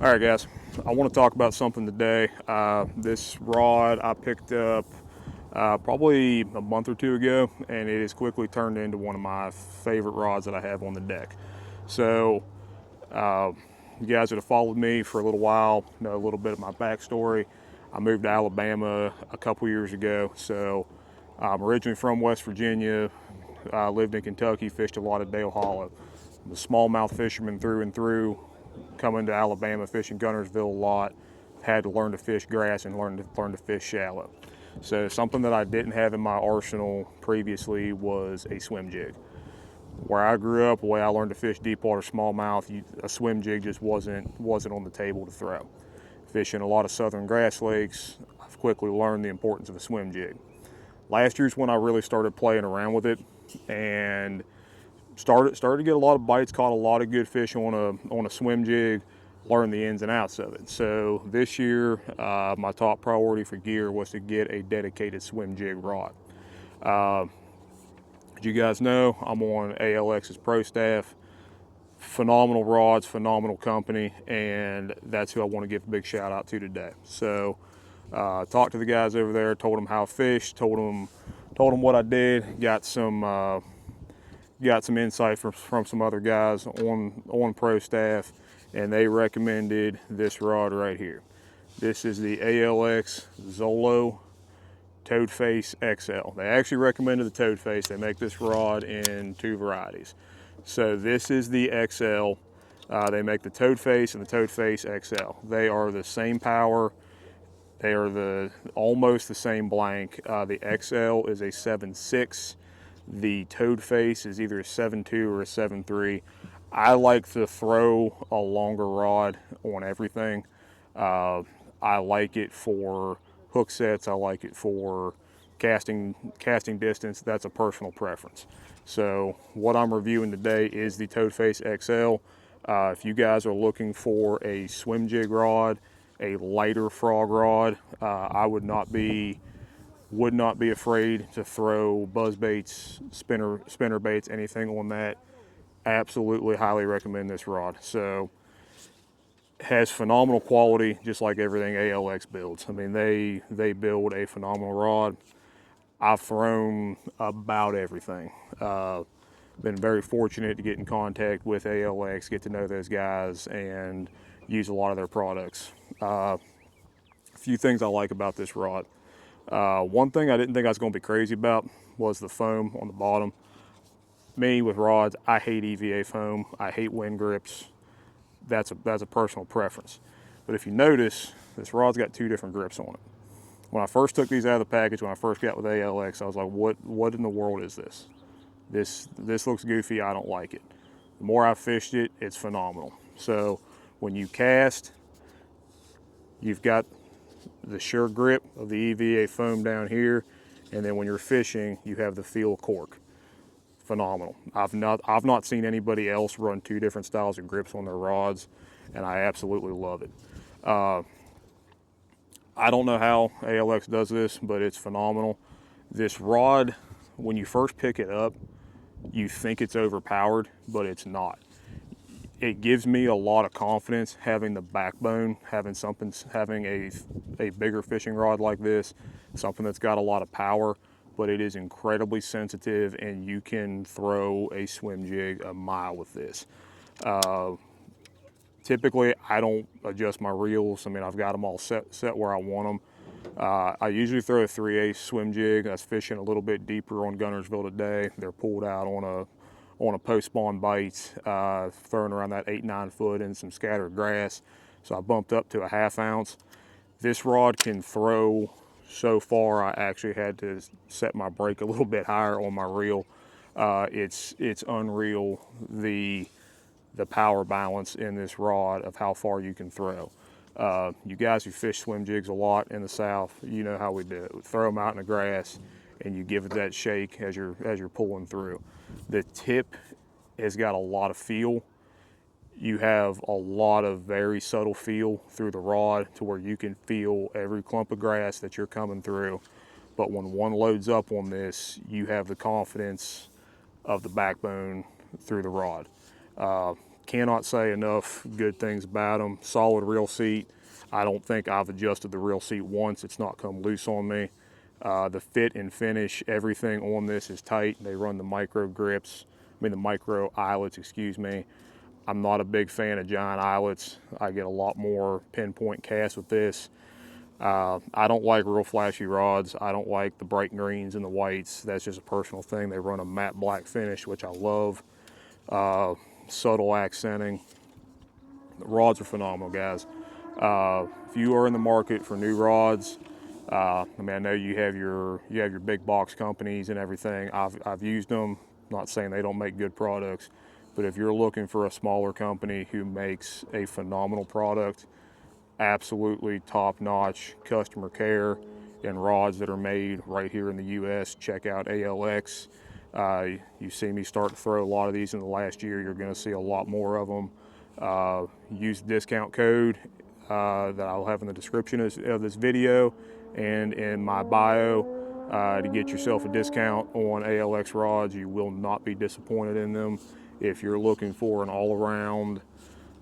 All right, guys, I want to talk about something today. This rod I picked up probably a month or two ago, and it has quickly turned into one of my favorite rods that I have on the deck. So, you guys that have followed me for a little while know a little bit of my backstory. I moved to Alabama a couple years ago, so I'm originally from West Virginia. I lived in Kentucky, fished a lot of Dale Hollow. I'm a smallmouth fisherman through and through. Coming to Alabama, fishing Guntersville a lot, had to learn to fish grass and learn to fish shallow. So something that I didn't have in my arsenal previously was a swim jig. Where I grew up, the way I learned to fish deep water smallmouth, a swim jig just wasn't on the table to throw. Fishing a lot of southern grass lakes, I've quickly learned the importance of a swim jig. Last year's when I really started playing around with it, and started to get a lot of bites, caught a lot of good fish on a swim jig, learned the ins and outs of it. So this year, my top priority for gear was to get a dedicated swim jig rod. As you guys know, I'm on ALX's pro staff. Phenomenal rods, phenomenal company, and that's who I want to give a big shout out to today. So talked to the guys over there, told them how I fished, told them what I did, got some insight from some other guys on pro staff, and they recommended this rod right here. This is the ALX Toadface XL. They actually recommended the Toadface. They make this rod in two varieties. So this is the XL. They make the Toadface and the Toadface XL. They are the same power. They are almost the same blank. The XL is a 7.6. The Toadface is either a 7.2 or a 7.3. I like to throw a longer rod on everything. I like it for hook sets. I like it for casting distance. That's a personal preference. So what I'm reviewing today is the Toadface XL. If you guys are looking for a swim jig rod, a lighter frog rod, I would not be afraid to throw buzz baits, spinner baits, anything on that. Absolutely highly recommend this rod. So has phenomenal quality, just like everything ALX builds. I mean, they build a phenomenal rod. I've thrown about everything. Been very fortunate to get in contact with ALX, get to know those guys, and use a lot of their products. A few things I like about this rod. One thing I didn't think I was going to be crazy about was the foam on the bottom. Me, with rods, I hate EVA foam. I hate wind grips. That's a personal preference. But if you notice, this rod's got two different grips on it. When I first took these out of the package, when I first got with ALX, I was like, what in the world is this? This looks goofy. I don't like it. The more I've fished it, it's phenomenal. So when you cast, you've got the sure grip of the EVA foam down here, and then when you're fishing, you have the feel cork. Phenomenal. I've not seen anybody else run two different styles of grips on their rods, and I absolutely love it. I don't know how ALX does this, but it's phenomenal. This rod, when you first pick it up, you think it's overpowered, but it's not. It gives me a lot of confidence having the backbone, having a bigger fishing rod like this, something that's got a lot of power, but it is incredibly sensitive, and you can throw a swim jig a mile with this. Typically, I don't adjust my reels. I mean, I've got them all set where I want them. I usually throw a 3/8 swim jig. I was fishing a little bit deeper on Guntersville today. They're pulled out on a post spawn bite, throwing around that 8-9 foot in some scattered grass. So I bumped up to a 1/2 ounce. This rod can throw so far. I actually had to set my brake a little bit higher on my reel. It's unreal the power balance in this rod of how far you can throw. You guys who fish swim jigs a lot in the South, you know how we do it. We throw them out in the grass, and you give it that shake as you're pulling through. The tip has got a lot of feel. You have a lot of very subtle feel through the rod to where you can feel every clump of grass that you're coming through. But when one loads up on this, you have the confidence of the backbone through the rod. cannot say enough good things about them. Solid reel seat. I don't think I've adjusted the reel seat once. It's not come loose on me. The fit and finish, everything on this is tight. They run the micro grips, the micro eyelets, excuse me. I'm not a big fan of giant eyelets. I get a lot more pinpoint cast with this. I don't like real flashy rods. I don't like the bright greens and the whites. That's just a personal thing. They run a matte black finish, which I love. Subtle accenting. The rods are phenomenal, guys. If you are in the market for new rods, I know you have your big box companies and everything. I've used them. Not saying they don't make good products, but if you're looking for a smaller company who makes a phenomenal product, absolutely top-notch customer care, and rods that are made right here in the U.S., check out ALX. You see me start to throw a lot of these in the last year. You're going to see a lot more of them. Use the discount code that I'll have in the description of this video and in my bio to get yourself a discount on ALX rods. You will not be disappointed in them. If you're looking for an all-around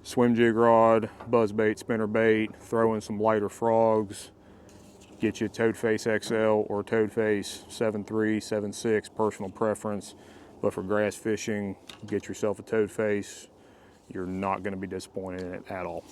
swim jig rod, buzz bait, spinner bait, throw in some lighter frogs, get you a Toadface XL or Toadface 7.3, 7.6, personal preference. But for grass fishing, get yourself a Toadface. You're not going to be disappointed in it at all.